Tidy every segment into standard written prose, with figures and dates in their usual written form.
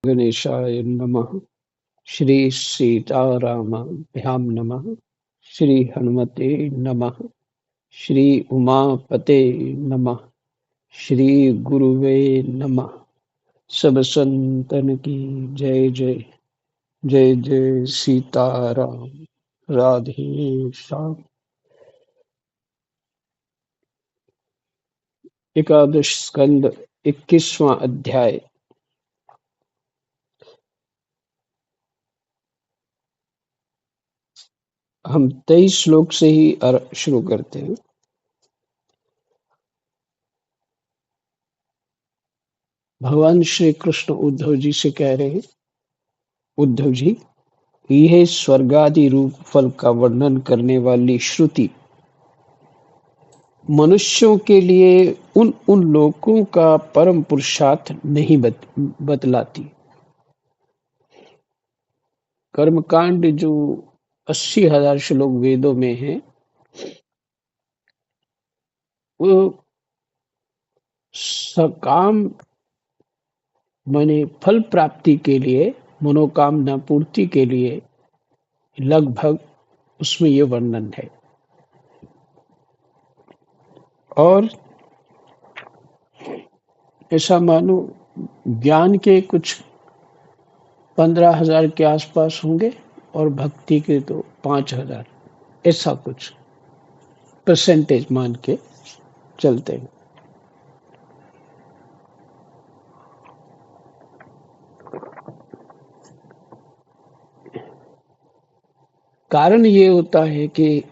गणेशाय नमः। श्री सीतारामाभ्यां नमः। श्री हनुमते नमः। श्री उमापते नमः। श्री गुरुवे नमः। सब संतन की जय जय। जय जय सीताराम। राधे श्याम। एकादश स्कंद 21वां अध्याय। हम 23 श्लोक से ही शुरू करते हैं। भगवान श्री कृष्ण उद्धव जी से कह रहे हैं, उद्धव जी, यह स्वर्गादि रूप फल का वर्णन करने वाली श्रुति मनुष्यों के लिए उन उन लोकों का परम पुरुषार्थ नहीं बतलाती। कर्मकांड जो 80,000 श्लोक वेदों में है, वो सकाम माने फल प्राप्ति के लिए, मनोकामना पूर्ति के लिए लगभग उसमें ये वर्णन है। और ऐसा मानो ज्ञान के कुछ 15,000 के आसपास होंगे और भक्ति के तो 5,000, ऐसा कुछ परसेंटेज मान के चलते हैं। कारण ये होता है कि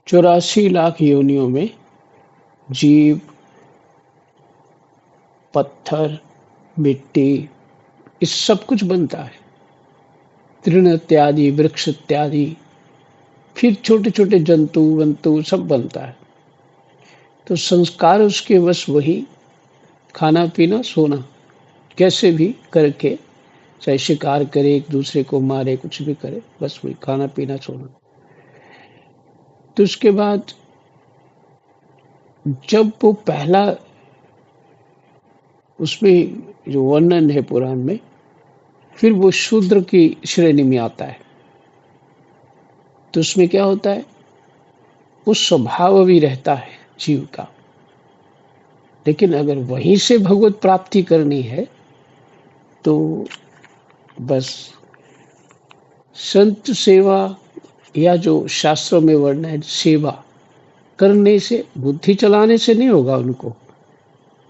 84 लाख योनियों में जीव, पत्थर, मिट्टी, इस सब कुछ बनता है। तृण इत्यादि, वृक्ष इत्यादि, फिर छोटे छोटे जंतु वंतु सब बनता है। तो संस्कार उसके बस वही खाना पीना सोना, कैसे भी करके, चाहे शिकार करे, एक दूसरे को मारे, कुछ भी करे, बस वही खाना पीना सोना। तो उसके बाद जब वो पहला उसमें जो वर्णन है पुराण में, फिर वो शूद्र की श्रेणी में आता है। तो उसमें क्या होता है, उस स्वभाव भी रहता है जीव का। लेकिन अगर वहीं से भगवत प्राप्ति करनी है तो बस संत सेवा या जो शास्त्रों में वर्णन है सेवा करने से, बुद्धि चलाने से नहीं होगा। उनको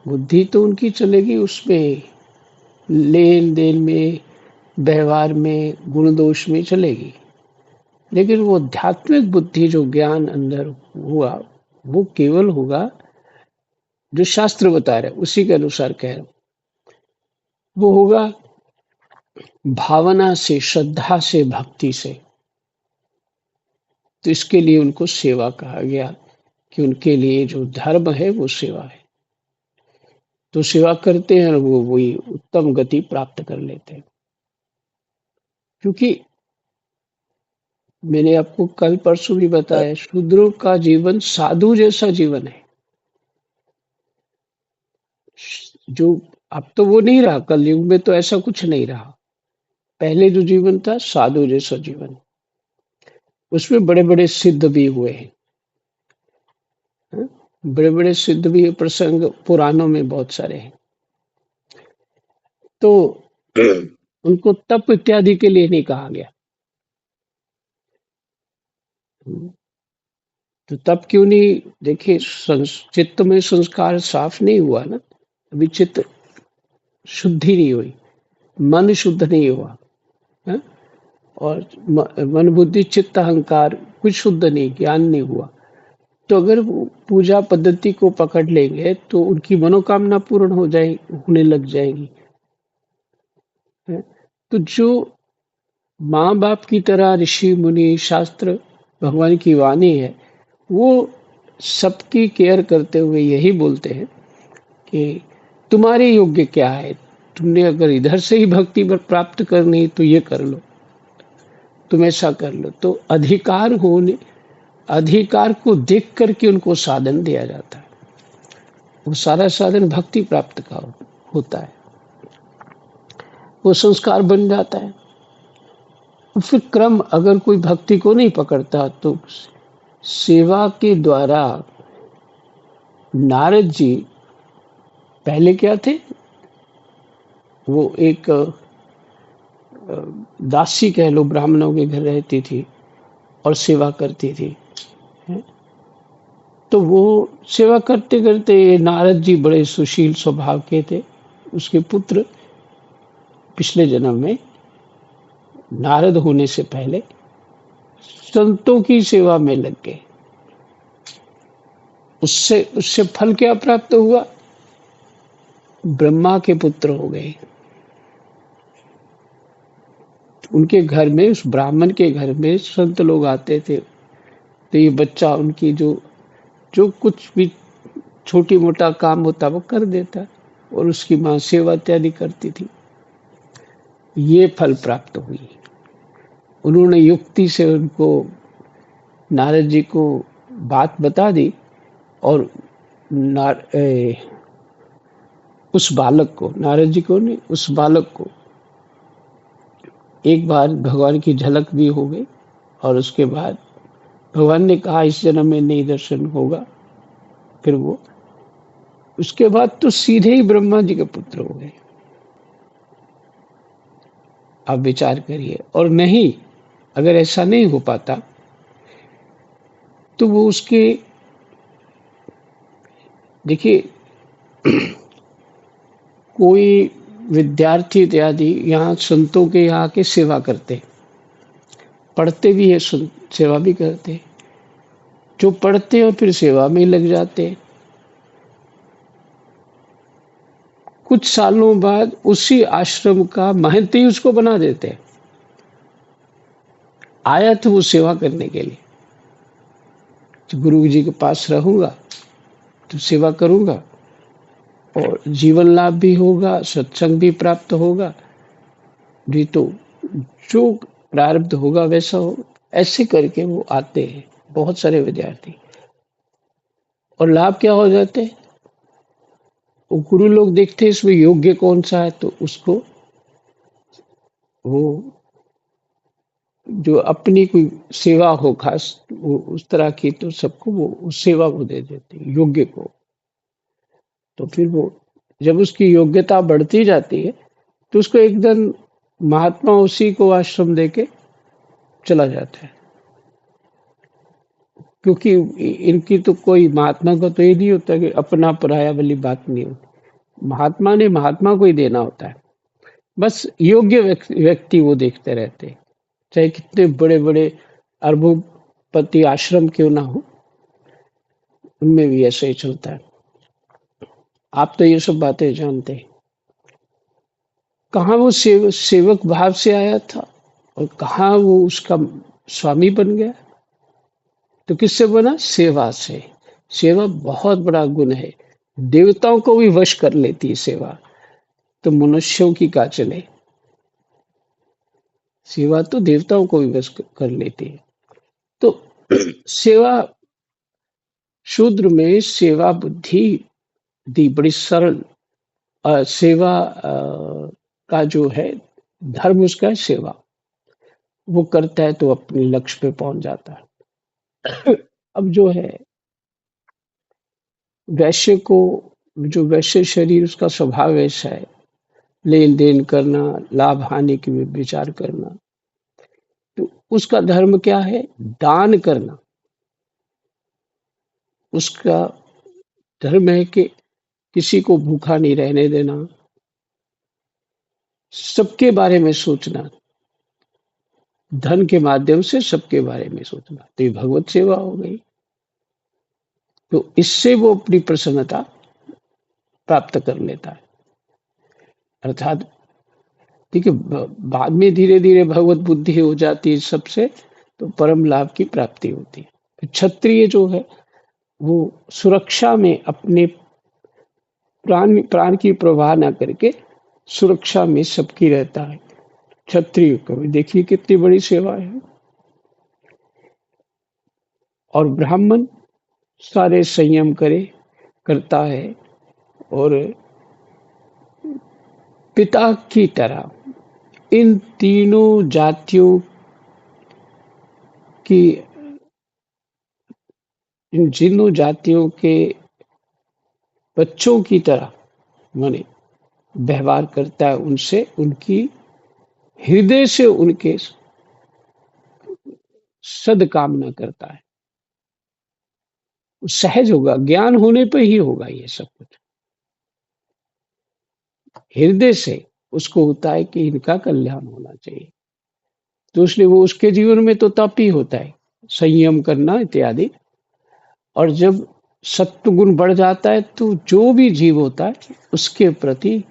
बुद्धि तो उनकी चलेगी उसमें, लेन देन में, व्यवहार में, गुण दोष में चलेगी। लेकिन वो आध्यात्मिक बुद्धि जो ज्ञान अंदर हुआ, वो केवल होगा जो शास्त्र बता रहे, उसी के अनुसार कह रहा हूं। वो होगा भावना से, श्रद्धा से, भक्ति से। तो इसके लिए उनको सेवा कहा गया कि उनके लिए जो धर्म है वो सेवा है। तो सेवा करते हैं और वो वही उत्तम गति प्राप्त कर लेते हैं। क्योंकि मैंने आपको कल परसों भी बताया, शूद्रों का जीवन साधु जैसा जीवन है। जो अब तो वो नहीं रहा, कलयुग में तो ऐसा कुछ नहीं रहा। पहले जो जीवन था साधु जैसा जीवन, उसमें बड़े बड़े सिद्ध भी हुए हैं। बड़े बड़े सिद्ध भी प्रसंग पुराणों में बहुत सारे हैं। तो उनको तप इत्यादि के लिए नहीं कहा गया। तो तप क्यों नहीं, देखिए चित्त में संस्कार साफ नहीं हुआ ना, अभी चित्त शुद्धि नहीं हुई, मन शुद्ध नहीं हुआ है? और मन बुद्धि चित्त अहंकार कुछ शुद्ध नहीं, ज्ञान नहीं हुआ। तो अगर वो पूजा पद्धति को पकड़ लेंगे तो उनकी मनोकामना पूर्ण हो जाए, होने लग जाएगी है? तो जो माँ बाप की तरह ऋषि मुनि शास्त्र भगवान की वाणी है, वो सबकी केयर करते हुए यही बोलते हैं कि तुम्हारे योग्य क्या है, तुमने अगर इधर से ही भक्ति प्राप्त करनी तो ये कर लो, तुम ऐसा कर लो। तो अधिकार को देख करके उनको साधन दिया जाता है। वो सारा साधन भक्ति प्राप्त का होता है। वो संस्कार बन जाता है। फिर क्रम अगर कोई भक्ति को नहीं पकड़ता तो सेवा के द्वारा नारद जी पहले क्या थे, वो एक दासी कह लो, ब्राह्मणों के घर रहती थी और सेवा करती थी। तो वो सेवा करते करते नारद जी बड़े सुशील स्वभाव के थे। उसके पुत्र पिछले जन्म में नारद होने से पहले संतों की सेवा में लग गए। उससे उससे फल क्या प्राप्त हुआ? ब्रह्मा के पुत्र हो गए। उनके घर में, उस ब्राह्मण के घर में संत लोग आते थे, तो ये बच्चा उनकी जो जो कुछ भी छोटी मोटा काम होता वो कर देता, और उसकी माँ सेवा इत्यादि करती थी। ये फल प्राप्त हुई। उन्होंने युक्ति से उनको, नारद जी को बात बता दी, और उस बालक को, नारद जी को नहीं, उस बालक को एक बार भगवान की झलक भी हो गई। और उसके बाद भगवान ने कहा इस जन्म में नहीं दर्शन होगा। फिर वो उसके बाद तो सीधे ही ब्रह्मा जी के पुत्र हो गए। आप विचार करिए। और नहीं, अगर ऐसा नहीं हो पाता तो वो उसके, देखिए कोई विद्यार्थी इत्यादि यहाँ संतों के यहाँ के सेवा करते, पढ़ते भी है, सेवा भी करते। जो पढ़ते और फिर सेवा में लग जाते, कुछ सालों बाद उसी आश्रम का महंत ही उसको बना देते। आया तो वो सेवा करने के लिए, तो गुरु जी के पास रहूंगा तो सेवा करूंगा, और जीवन लाभ भी होगा, सत्संग भी प्राप्त होगा, नहीं तो जो प्रारब्ध होगा वैसा होगा। ऐसे करके वो आते हैं बहुत सारे विद्यार्थी, और लाभ क्या हो जाते हैं? वो गुरु लोग देखते हैं इसमें योग्य कौन सा है, तो उसको वो, जो अपनी कोई सेवा हो खास वो उस तरह की, तो सबको वो उस सेवा को दे देते हैं, योग्य को। तो फिर वो जब उसकी योग्यता बढ़ती जाती है तो उसको एकदम महात्मा उसी को आश्रम देके चला जाता है। क्योंकि इनकी तो कोई, महात्मा को तो ये नहीं होता कि अपना पराया वाली बात नहीं होती। महात्मा ने महात्मा को ही देना होता है। बस योग्य व्यक्ति वो देखते रहते हैं, चाहे कितने बड़े बड़े अरबोपति आश्रम क्यों ना हो, उनमें भी ऐसा ही चलता है। आप तो ये सब बातें जानते हैं। कहाँ वो सेवक भाव से आया था, और कहाँ वो उसका स्वामी बन गया। तो किससे बना? सेवा से। सेवा बहुत बड़ा गुण है, देवताओं को भी वश कर लेती है सेवा, तो मनुष्यों की का चले। सेवा तो देवताओं को भी वश कर लेती है। तो सेवा, शूद्र में सेवा बुद्धि दी, बड़ी सरल। सेवा का जो है धर्म, उसका है सेवा। वो करता है तो अपने लक्ष्य पे पहुंच जाता है। अब जो है वैश्य को, जो वैश्य शरीर, उसका स्वभाव ऐसा है, लेन देन करना, लाभ हानि की विचार करना। तो उसका धर्म क्या है? दान करना। उसका धर्म है कि किसी को भूखा नहीं रहने देना, सबके बारे में सोचना, धन के माध्यम से सबके बारे में सोचना। तो ये भगवत सेवा हो गई। तो इससे वो अपनी प्रसन्नता प्राप्त कर लेता है। अर्थात ठीक है, बाद में धीरे धीरे भगवत बुद्धि हो जाती है सबसे, तो परम लाभ की प्राप्ति होती है। क्षत्रिय जो है वो सुरक्षा में अपने प्राण की प्रवाह ना करके सुरक्षा में सबकी रहता है। क्षत्रिय को भी देखिए कितनी बड़ी सेवा है। और ब्राह्मण सारे संयम करता है, और पिता की तरह इन तीनों जातियों की इन तीनों जातियों के बच्चों की तरह माने व्यवहार करता है उनसे, उनकी हृदय से उनके सद्कामना करता है। सहज होगा, ज्ञान होने पे ही होगा ये सब कुछ। हृदय से उसको होता है कि इनका कल्याण होना चाहिए, तो इसलिए वो उसके जीवन में तो तप ही होता है, संयम करना इत्यादि। और जब सत्व गुण बढ़ जाता है तो जो भी जीव होता है उसके प्रति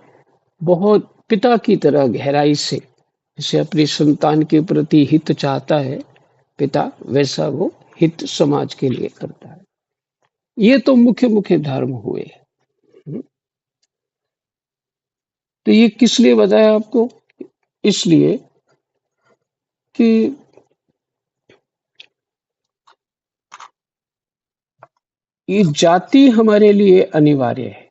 बहुत पिता की तरह गहराई से, जैसे अपनी संतान के प्रति हित चाहता है पिता, वैसा वो हित समाज के लिए करता है। ये तो मुख्य मुख्य धर्म हुए। तो ये किस लिए बताया आपको? इसलिए कि ये जाति हमारे लिए अनिवार्य है,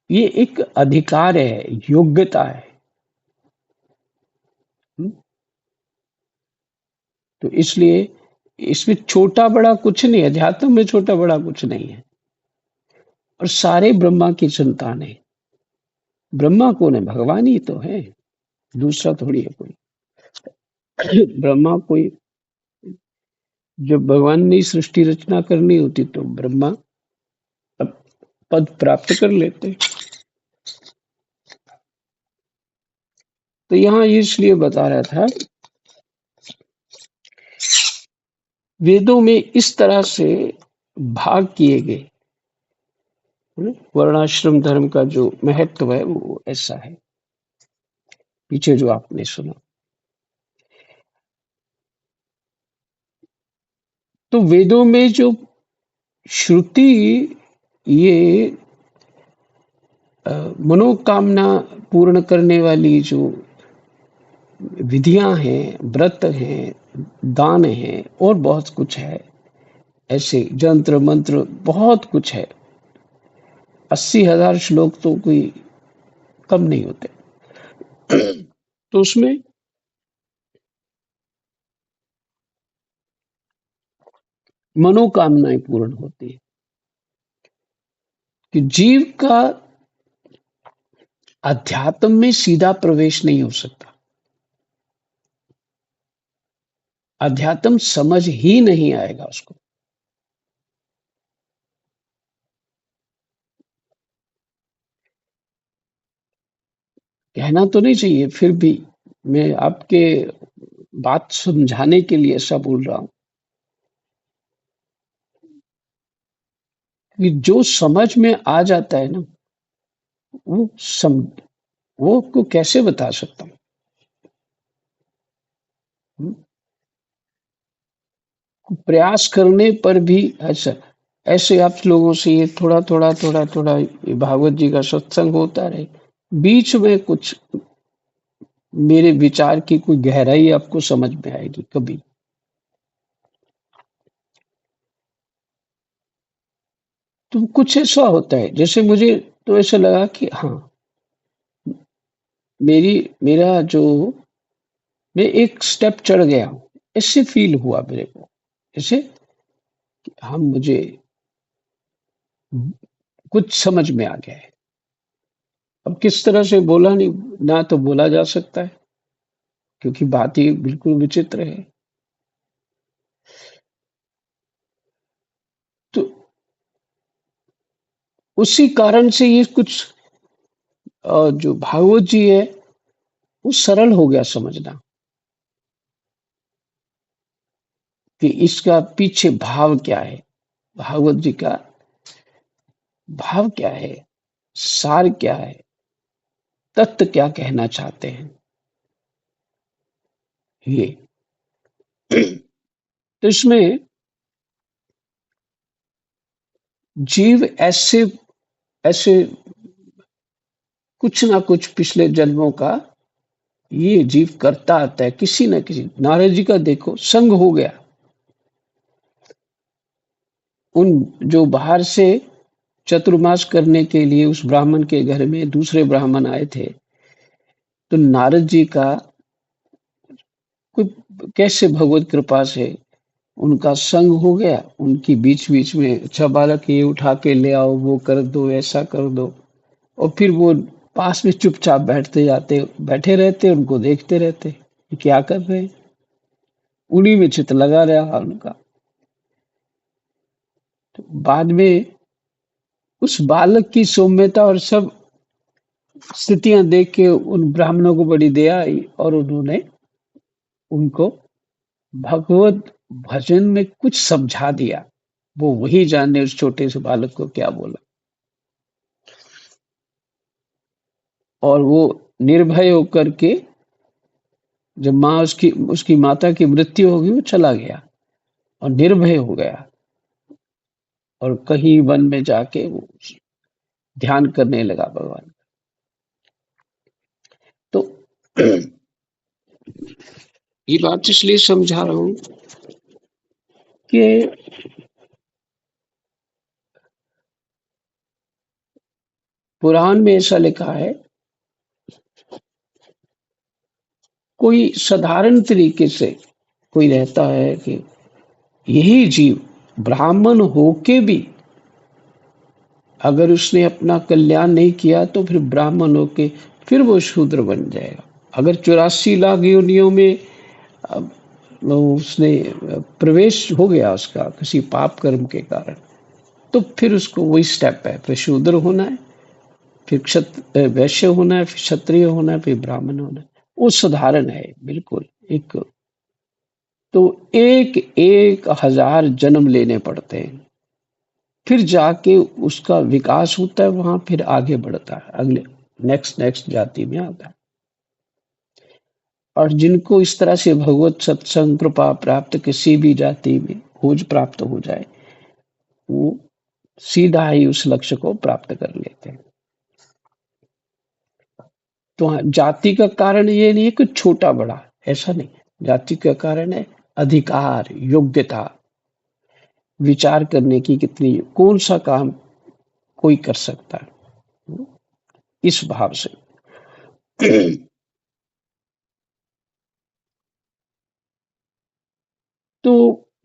ये एक अधिकार है, योग्यता है। तो इसलिए इसमें छोटा बड़ा कुछ नहीं है, अध्यात्म में छोटा बड़ा कुछ नहीं है। और सारे ब्रह्मा की संतान है। ब्रह्मा कौन है? भगवान ही तो है, दूसरा थोड़ी है कोई। ब्रह्मा कोई, जब भगवान ने सृष्टि रचना करनी होती तो ब्रह्मा पद प्राप्त कर लेते। तो यहाँ इसलिए बता रहा था, वेदों में इस तरह से भाग किए गए, वर्णाश्रम धर्म का जो महत्व है वो ऐसा है, पीछे जो आपने सुना। तो वेदों में जो श्रुति ये मनोकामना पूर्ण करने वाली जो विधियां हैं, व्रत हैं, दान हैं और बहुत कुछ है, ऐसे जंत्र मंत्र बहुत कुछ है। 80,000 श्लोक तो कोई कम नहीं होते। तो उसमें मनोकामनाएं पूर्ण होती है कि जीव का अध्यात्म में सीधा प्रवेश नहीं हो सकता, अध्यात्म समझ ही नहीं आएगा उसको। कहना तो नहीं चाहिए, फिर भी मैं आपके बात समझाने के लिए ऐसा बोल रहा हूं कि जो समझ में आ जाता है ना, वो सम वो को कैसे बता सकता हूँ। प्रयास करने पर भी ऐसा, ऐसे आप लोगों से ये थोड़ा ये भागवत जी का सत्संग होता रहे, बीच में कुछ मेरे विचार की कोई गहराई आपको समझ में आएगी कभी। तो कुछ ऐसा होता है, जैसे मुझे तो ऐसा लगा कि हाँ, मेरा जो मैं एक स्टेप चढ़ गया हूँ, ऐसे फील हुआ मेरे को। जैसे हम मुझे कुछ समझ में आ गया है। अब किस तरह से बोला नहीं ना तो बोला जा सकता है, क्योंकि बात ही बिल्कुल विचित्र है। तो उसी कारण से ये कुछ जो भागवत जी है वो सरल हो गया समझना, कि इसका पीछे भाव क्या है, भागवत जी का भाव क्या है, सार क्या है, तत्व क्या कहना चाहते हैं ये। तो इसमें जीव ऐसे ऐसे कुछ ना कुछ पिछले जन्मों का ये जीव करता आता है, किसी न किसी। नारद जी का देखो, संग हो गया। उन जो बाहर से चतुर्मास करने के लिए उस ब्राह्मण के घर में दूसरे ब्राह्मण आए थे, तो नारद जी का कोई कैसे भगवत कृपा से उनका संग हो गया, उनकी बीच-बीच में अच्छा बालक ये उठा के ले आओ, वो कर दो, ऐसा कर दो और फिर वो पास में चुपचाप बैठे रहते, उनको देखते रहते, ये क्या कर रहे हैं? उन्हीं में चित्त लगा रहा उनका। तो बाद में उस बालक की सौम्यता और सब स्थितियां देख के उन ब्राह्मणों को बड़ी दया आई और उन्होंने उनको भगवत भजन में कुछ समझा दिया। वो वही जाने उस छोटे से बालक को क्या बोला। और वो निर्भय होकर के जब माँ उसकी माता की मृत्यु होगी वो चला गया और निर्भय हो गया और कहीं वन में जाके वो ध्यान करने लगा भगवान। तो ये बात इसलिए समझा रहा हूँ कि पुराण में ऐसा लिखा है, कोई साधारण तरीके से कोई रहता है कि यही जीव ब्राह्मण होके भी अगर उसने अपना कल्याण नहीं किया तो फिर ब्राह्मण होके फिर वो शूद्र बन जाएगा। अगर 84 लाख योनियों में वो उसने प्रवेश हो गया उसका किसी पाप कर्म के कारण, तो फिर उसको वही स्टेप है, फिर शूद्र होना है, फिर वैश्य होना है, फिर क्षत्रिय होना है, फिर ब्राह्मण होना है। वो साधारण है बिल्कुल। एक तो एक एक हजार जन्म लेने पड़ते हैं, फिर जाके उसका विकास होता है, वहां फिर आगे बढ़ता है, अगले नेक्स्ट नेक्स्ट जाति में आता है। और जिनको इस तरह से भगवत सत्संग कृपा प्राप्त किसी भी जाति में खोज प्राप्त हो जाए, वो सीधा ही उस लक्ष्य को प्राप्त कर लेते हैं। तो हाँ, जाति का कारण ये नहीं है कि छोटा बड़ा, ऐसा नहीं। जाति का कारण है अधिकार, योग्यता, विचार करने की कितनी, कौन सा काम कोई कर सकता है, इस भाव से। तो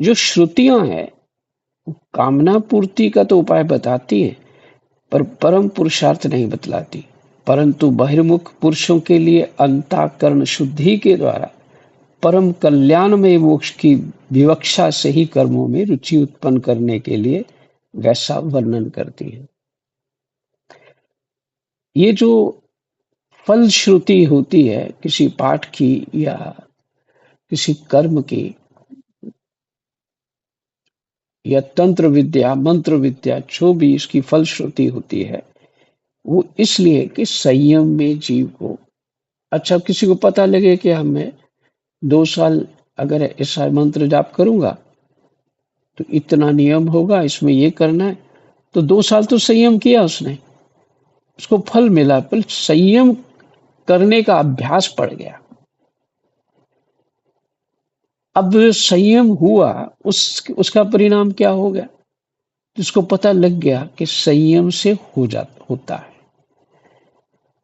जो श्रुतियां हैं कामना पूर्ति का तो उपाय बताती है, पर परम पुरुषार्थ नहीं बतलाती। परंतु बहिर्मुख पुरुषों के लिए अंतःकरण शुद्धि के द्वारा परम कल्याण में मोक्ष की विवक्षा से ही कर्मों में रुचि उत्पन्न करने के लिए वैसा वर्णन करती है। ये जो फल श्रुति होती है किसी पाठ की या किसी कर्म की या तंत्र विद्या मंत्र विद्या, जो भी इसकी फलश्रुति होती है, वो इसलिए कि संयम में जीव को, अच्छा किसी को पता लगे कि हमें 2 साल अगर ऐसा मंत्र जाप करूंगा तो इतना नियम होगा, इसमें ये करना है, तो 2 साल तो संयम किया उसने, उसको फल मिला, पर संयम करने का अभ्यास पड़ गया। अब जो संयम हुआ उसका परिणाम क्या हो गया, जिसको पता लग गया कि संयम से होता है,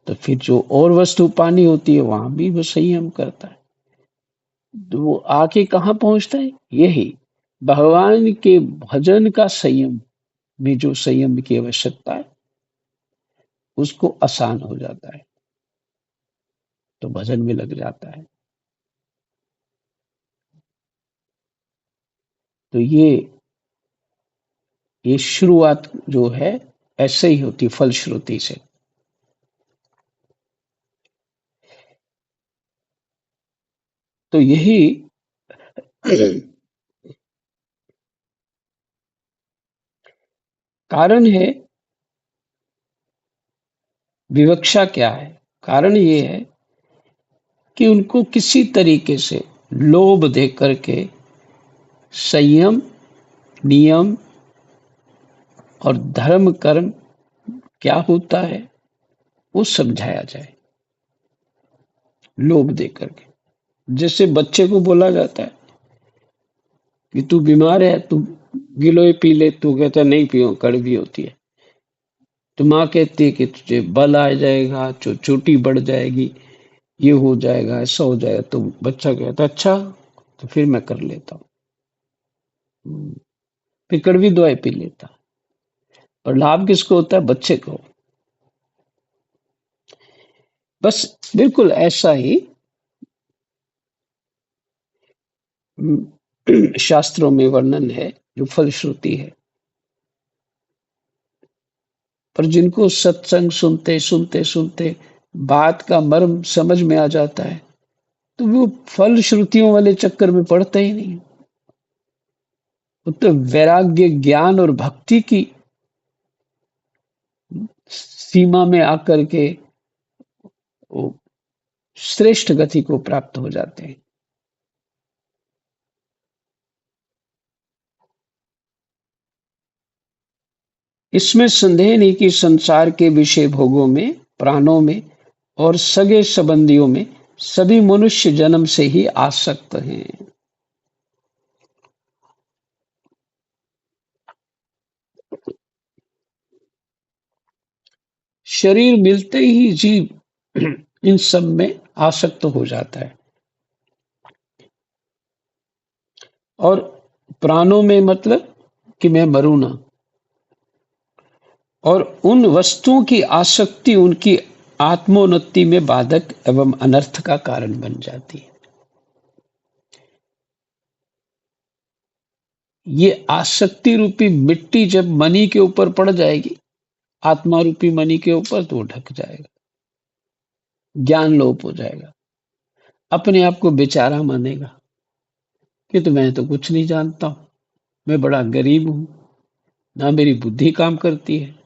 तो फिर जो और वस्तु पानी होती है वहां भी वो संयम करता है। तो वो आके कहाँ पहुंचता है, यही भगवान के भजन का संयम में जो संयम की आवश्यकता है उसको आसान हो जाता है, तो भजन में लग जाता है। तो ये शुरुआत जो है ऐसे ही होती फलश्रुति से। तो यही कारण है। विवक्षा क्या है, कारण ये है कि उनको किसी तरीके से लोभ दे करके संयम, नियम और धर्म कर्म क्या होता है वो समझाया जाए, लोभ दे करके। जैसे बच्चे को बोला जाता है कि तू बीमार है, तू गिलोय पी ले, तू कहता है नहीं पियो, कड़वी होती है। तो माँ कहती है कि तुझे बल आ जाएगा, चोटी बढ़ जाएगी, ये हो जाएगा, ऐसा हो जाएगा, तो बच्चा कहता अच्छा, तो फिर मैं कर लेता हूँ। फिर कड़वी दवाई पी लेता। और लाभ किसको होता है? बच्चे को। बस बिल्कुल ऐसा ही शास्त्रों में वर्णन है, जो फलश्रुति है। पर जिनको सत्संग सुनते सुनते सुनते बात का मर्म समझ में आ जाता है, तो वो फल श्रुतियों वाले चक्कर में पड़ता ही नहीं। वो तो वैराग्य, ज्ञान और भक्ति की सीमा में आकर के वो श्रेष्ठ गति को प्राप्त हो जाते हैं। इसमें संदेह नहीं कि संसार के विषय भोगों में, प्राणों में और सगे संबंधियों में सभी मनुष्य जन्म से ही आसक्त हैं। शरीर मिलते ही जीव इन सब में आसक्त हो जाता है। और प्राणों में मतलब कि मैं मरूं ना। और उन वस्तुओं की आसक्ति उनकी आत्मोन्नति में बाधक एवं अनर्थ का कारण बन जाती है। ये आसक्ति रूपी मिट्टी जब मणि के ऊपर पड़ जाएगी, आत्मा रूपी मणि के ऊपर, तो वो ढक जाएगा, ज्ञान लोप हो जाएगा, अपने आप को बेचारा मानेगा कि तो मैं तो कुछ नहीं जानता हूं, मैं बड़ा गरीब हूं, ना मेरी बुद्धि काम करती है।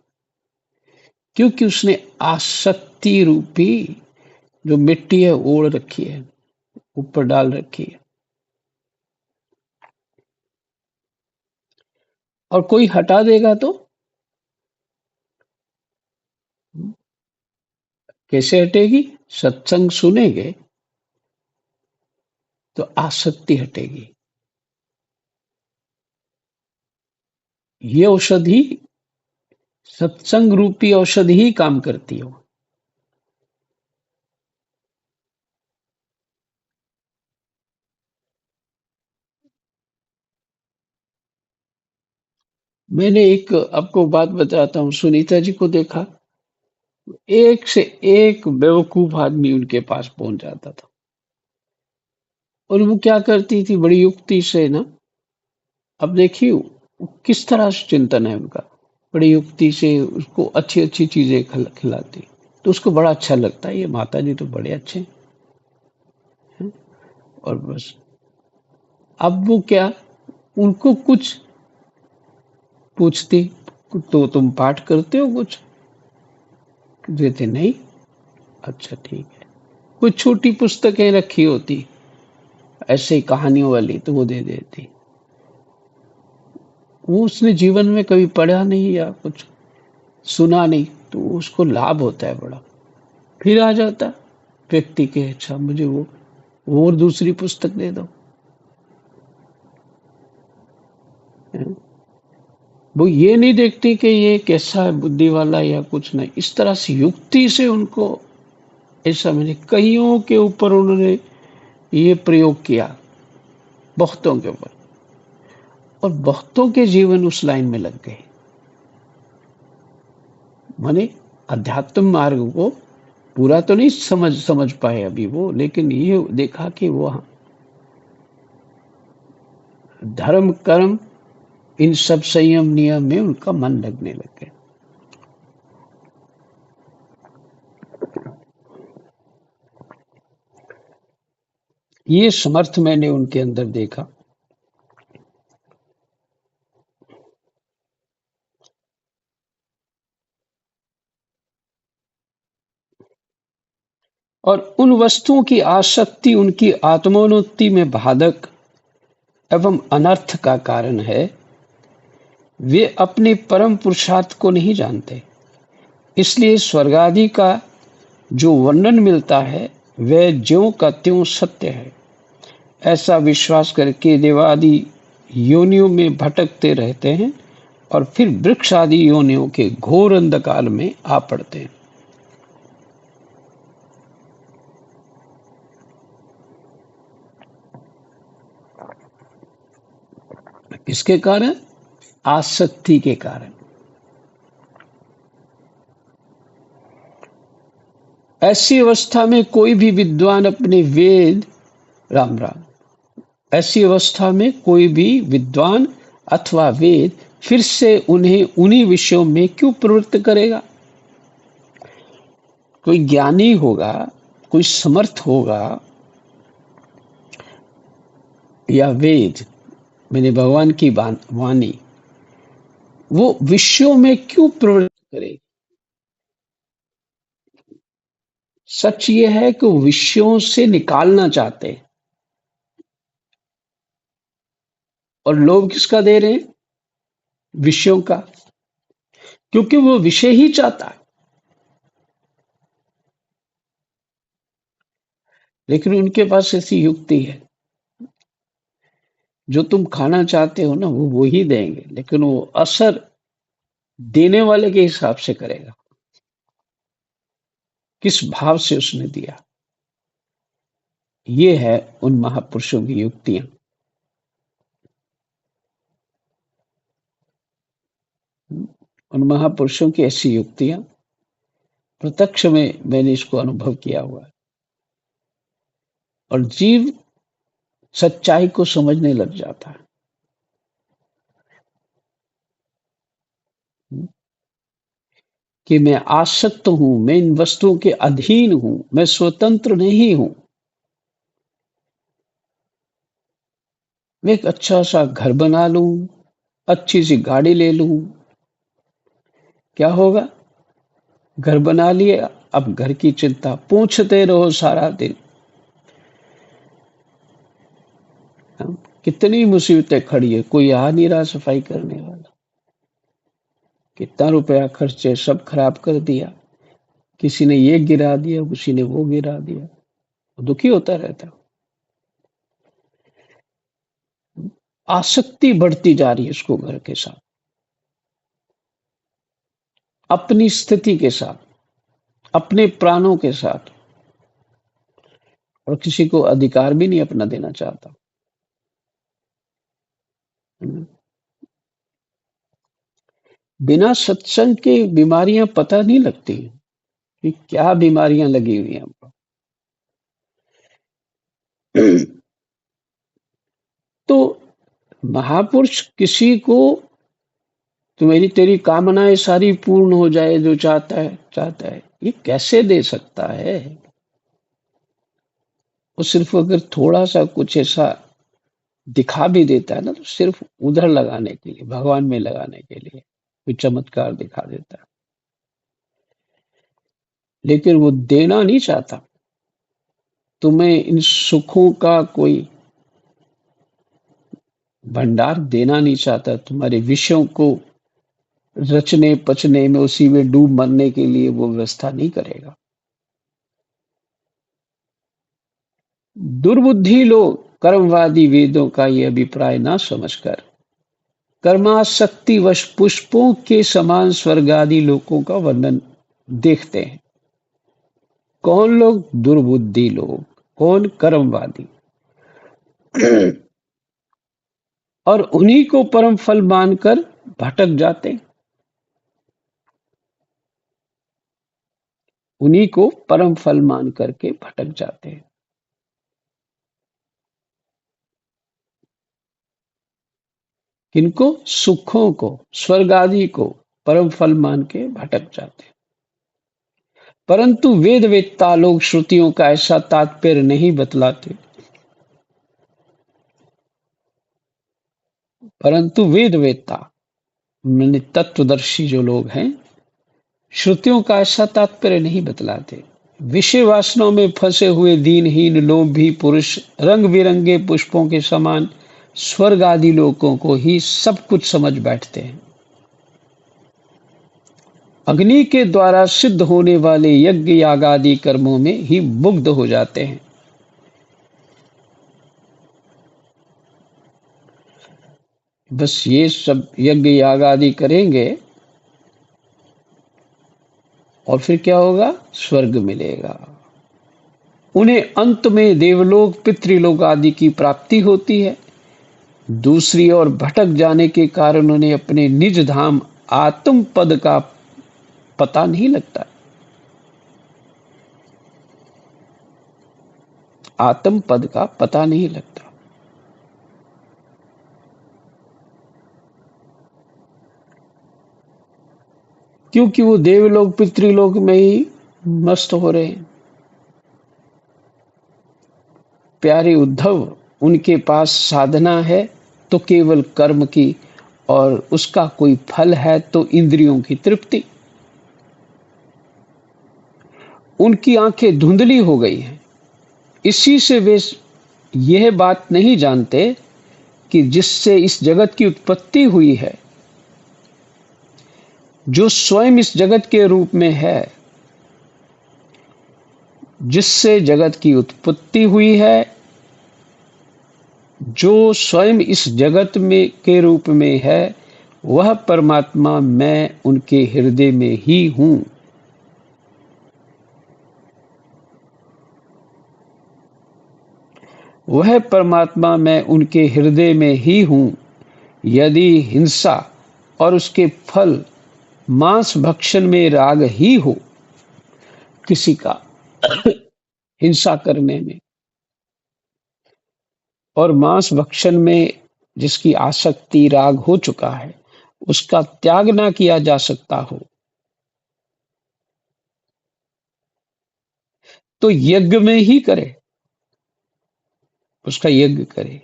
क्योंकि उसने आसक्ति रूपी जो मिट्टी है ओढ़ रखी है, ऊपर डाल रखी है। और कोई हटा देगा तो कैसे हटेगी? सत्संग सुनेंगे तो आसक्ति हटेगी। ये औषधि, सत्संग रूपी औषधि ही काम करती हो। मैंने एक आपको बात बताता हूँ, सुनीता जी को देखा, एक से एक बेवकूफ आदमी उनके पास पहुंच जाता था। और वो क्या करती थी बड़ी युक्ति से ना, अब देखिए वो किस तरह से चिंतन है उनका, बड़ी युक्ति से उसको अच्छी अच्छी चीजें खिलाती, तो उसको बड़ा अच्छा लगता है, ये माता जी तो बड़े अच्छे हैं। और बस अब वो क्या, उनको कुछ पूछती, तो तुम पाठ करते हो कुछ? देते नहीं। अच्छा ठीक है। कोई छोटी पुस्तकें रखी होती ऐसे ही कहानियों वाली, तो वो दे देती। वो उसने जीवन में कभी पढ़ा नहीं या कुछ सुना नहीं, तो उसको लाभ होता है बड़ा। फिर आ जाता व्यक्ति के, अच्छा मुझे वो और दूसरी पुस्तक दे दो। हैं? वो ये नहीं देखती कि ये कैसा है, बुद्धि वाला या कुछ नहीं, इस तरह से युक्ति से उनको, ऐसा मैंने कईयों के ऊपर उन्होंने ये प्रयोग किया, बहुतों के ऊपर, और बहुतों के जीवन उस लाइन में लग गए। माने अध्यात्म मार्ग को पूरा तो नहीं समझ पाए अभी वो, लेकिन ये देखा कि वो धर्म कर्म इन सब संयम नियम में उनका मन लगने लग गया। ये समर्थ मैंने उनके अंदर देखा। और उन वस्तुओं की आसक्ति उनकी आत्मोन्नति में बाधक एवं अनर्थ का कारण है। वे अपने परम पुरुषार्थ को नहीं जानते, इसलिए स्वर्ग आदि का जो वर्णन मिलता है वह ज्यों का त्यों सत्य है, ऐसा विश्वास करके देवादि योनियों में भटकते रहते हैं और फिर वृक्ष आदि योनियों के घोर अंधकार में आ पड़ते हैं। इसके कारण आसक्ति के कारण। ऐसी अवस्था में कोई भी विद्वान अपने वेद राम राम ऐसी अवस्था में कोई भी विद्वान अथवा वेद फिर से उन्हें उन्हीं विषयों में क्यों प्रवृत्त करेगा? कोई ज्ञानी होगा, कोई समर्थ होगा, या वेद मैंने भगवान की वाणी, वो विषयों में क्यों प्रवृत्त करे? सच ये है कि वो विषयों से निकालना चाहते हैं। और लोभ किसका दे रहे हैं? विषयों का, क्योंकि वो विषय ही चाहता है। लेकिन उनके पास ऐसी युक्ति है, जो तुम खाना चाहते हो ना वो ही देंगे, लेकिन वो असर देने वाले के हिसाब से करेगा, किस भाव से उसने दिया। ये है उन महापुरुषों की युक्तियां। उन महापुरुषों की ऐसी युक्तियां प्रत्यक्ष में मैंने इसको अनुभव किया हुआ है। और जीव सच्चाई को समझने लग जाता है कि मैं आसक्त हूं, मैं इन वस्तुओं के अधीन हूं, मैं स्वतंत्र नहीं हूं। मैं एक अच्छा सा घर बना लूं, अच्छी सी गाड़ी ले लूं, क्या होगा? घर बना लिया, अब घर की चिंता पूछते रहो सारा दिन। कितनी मुसीबतें खड़ी है, कोई आ नहीं रहा सफाई करने वाला। कितना रुपया खर्चे, सब खराब कर दिया। किसी ने ये गिरा दिया, किसी ने वो गिरा दिया। दुखी होता रहता। आसक्ति बढ़ती जा रही है उसको घर के साथ, अपनी स्थिति के साथ, अपने प्राणों के साथ, और किसी को अधिकार भी नहीं अपना देना चाहता। बिना सत्संग के बीमारियां पता नहीं लगती कि क्या बीमारियां लगी हुई हैं हमको। तो महापुरुष किसी को तो मेरी तेरी कामनाएं सारी पूर्ण हो जाए, जो चाहता है, ये कैसे दे सकता है? वो सिर्फ अगर थोड़ा सा कुछ ऐसा दिखा भी देता है ना, तो सिर्फ उधर लगाने के लिए, भगवान में लगाने के लिए कोई चमत्कार दिखा देता है, लेकिन वो देना नहीं चाहता। तुम्हें इन सुखों का कोई भंडार देना नहीं चाहता। तुम्हारे विषयों को रचने पचने में, उसी में डूब मरने के लिए वो व्यवस्था नहीं करेगा। दुर्बुद्धि लोग कर्मवादी वेदों का ये अभिप्राय ना समझकर कर्मासक्ति वश पुष्पों के समान स्वर्ग आदि लोकों का वर्णन देखते हैं। कौन लोग? दुर्बुद्धि लोग। कौन? कर्मवादी। और उन्हीं को परम फल मानकर भटक जाते हैं। उन्हीं को परम फल मान करके भटक जाते हैं। किनको? सुखों को, स्वर्ग आदि को परम फल मान के भटक जाते हैं। परंतु वेद वेत्ता लोग श्रुतियों का ऐसा तात्पर्य नहीं बतलाते। परंतु वेद वेत्ता माने तत्वदर्शी जो लोग हैं, श्रुतियों का ऐसा तात्पर्य नहीं बतलाते। विषय वासनाओं में फंसे हुए दीनहीन लोभी पुरुष रंग बिरंगे पुष्पों के समान स्वर्ग आदि लोगों को ही सब कुछ समझ बैठते हैं। अग्नि के द्वारा सिद्ध होने वाले यज्ञ याग आदि कर्मों में ही मुग्ध हो जाते हैं। बस ये सब यज्ञ याग आदि करेंगे और फिर क्या होगा? स्वर्ग मिलेगा। उन्हें अंत में देवलोक पितृलोक आदि की प्राप्ति होती है। दूसरी ओर भटक जाने के कारण उन्हें अपने निज धाम आत्म पद का पता नहीं लगता। आत्म पद का पता नहीं लगता, क्योंकि वो देवलोक पितृलोक में ही मस्त हो रहे हैं। प्यारे उद्धव, उनके पास साधना है तो केवल कर्म की, और उसका कोई फल है तो इंद्रियों की तृप्ति। उनकी आंखें धुंधली हो गई हैं। इसी से वे यह बात नहीं जानते कि जिससे इस जगत की उत्पत्ति हुई है, जो स्वयं इस जगत के रूप में है, जिससे जगत की उत्पत्ति हुई है, जो स्वयं इस जगत में के रूप में है, वह परमात्मा मैं उनके हृदय में ही हूं। वह परमात्मा मैं उनके हृदय में ही हूं। यदि हिंसा और उसके फल मांस भक्षण में राग ही हो, किसी का हिंसा करने में और मांस भक्षण में जिसकी आसक्ति राग हो चुका है, उसका त्याग ना किया जा सकता हो, तो यज्ञ में ही करे, उसका यज्ञ करे।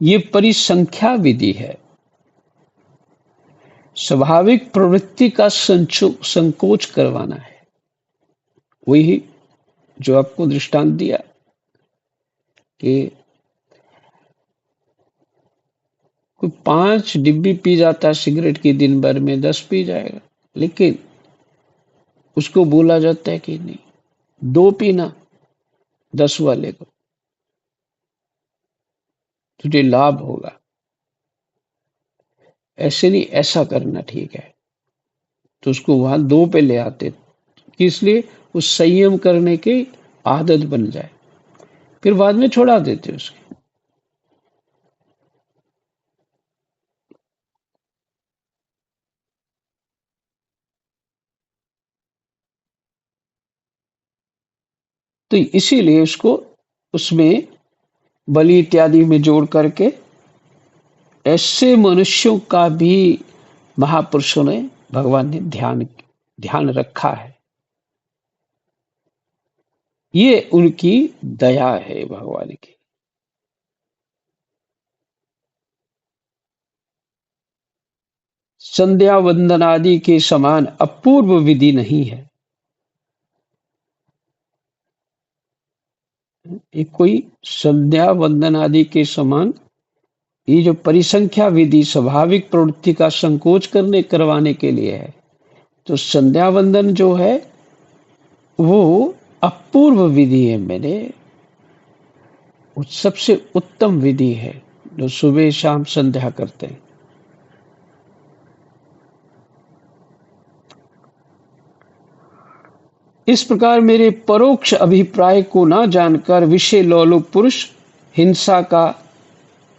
ये परिसंख्या विधि है। स्वाभाविक प्रवृत्ति का संकोच करवाना है। वही जो आपको दृष्टांत दिया कि कोई 5 डिब्बी पी जाता है सिगरेट की, दिन भर में 10 पी जाएगा, लेकिन उसको बोला जाता है कि नहीं, 2 पीना 10 वाले को, तुझे लाभ होगा। ऐसे नहीं, ऐसा करना ठीक है, तो उसको वहां 2 पे ले आते, किस लिए? उस संयम करने की आदत बन जाए, फिर बाद में छोड़ा देते उसके। तो इसीलिए उसको उसमें बलि इत्यादि में जोड़ करके ऐसे मनुष्यों का भी महापुरुषों ने, भगवान ने ध्यान ध्यान रखा है। ये उनकी दया है भगवान की। संध्या वंदन आदि के समान अपूर्व विधि नहीं है। ये कोई संध्या वंदन आदि के समान, ये जो परिसंख्या विधि स्वाभाविक प्रवृत्ति का संकोच करने करवाने के लिए है, तो संध्या वंदन जो है वो अपूर्व विधि है मेरे, वो सबसे उत्तम विधि है जो सुबह शाम संध्या करते हैं। इस प्रकार मेरे परोक्ष अभिप्राय को ना जानकर विषय लोलुप पुरुष हिंसा का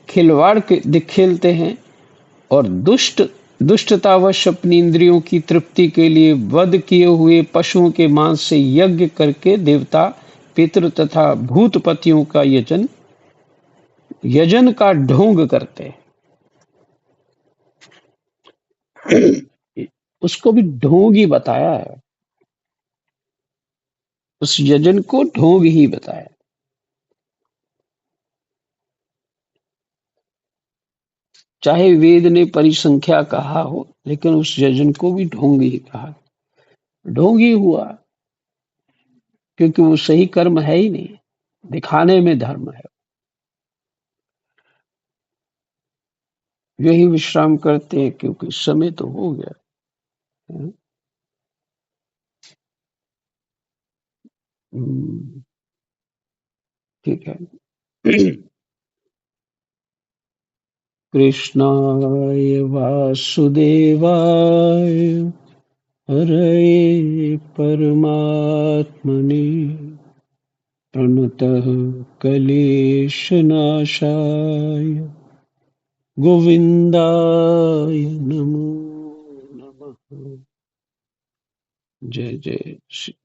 खिलवाड़ खेलते हैं और दुष्टतावश अपनी इंद्रियों की तृप्ति के लिए वध किए हुए पशुओं के मांस से यज्ञ करके देवता, पितृ तथा भूतपतियों का यजन का ढोंग करते हैं। उसको भी ढोंग ही बताया है, उस यजन को ढोंग ही बताया। चाहे वेद ने परिसंख्या कहा हो, लेकिन उस यजन को भी ढोंग ही कहा। ढोंग ही हुआ, क्योंकि वो सही कर्म है ही नहीं, दिखाने में धर्म है। यही विश्राम करते हैं, क्योंकि समय तो हो गया है। ठीक है। कृष्णाय वासुदेवाय हरये परमात्मने प्रणतः क्लेशनाशाय गोविंदाय नमो नमः। जय जय श्री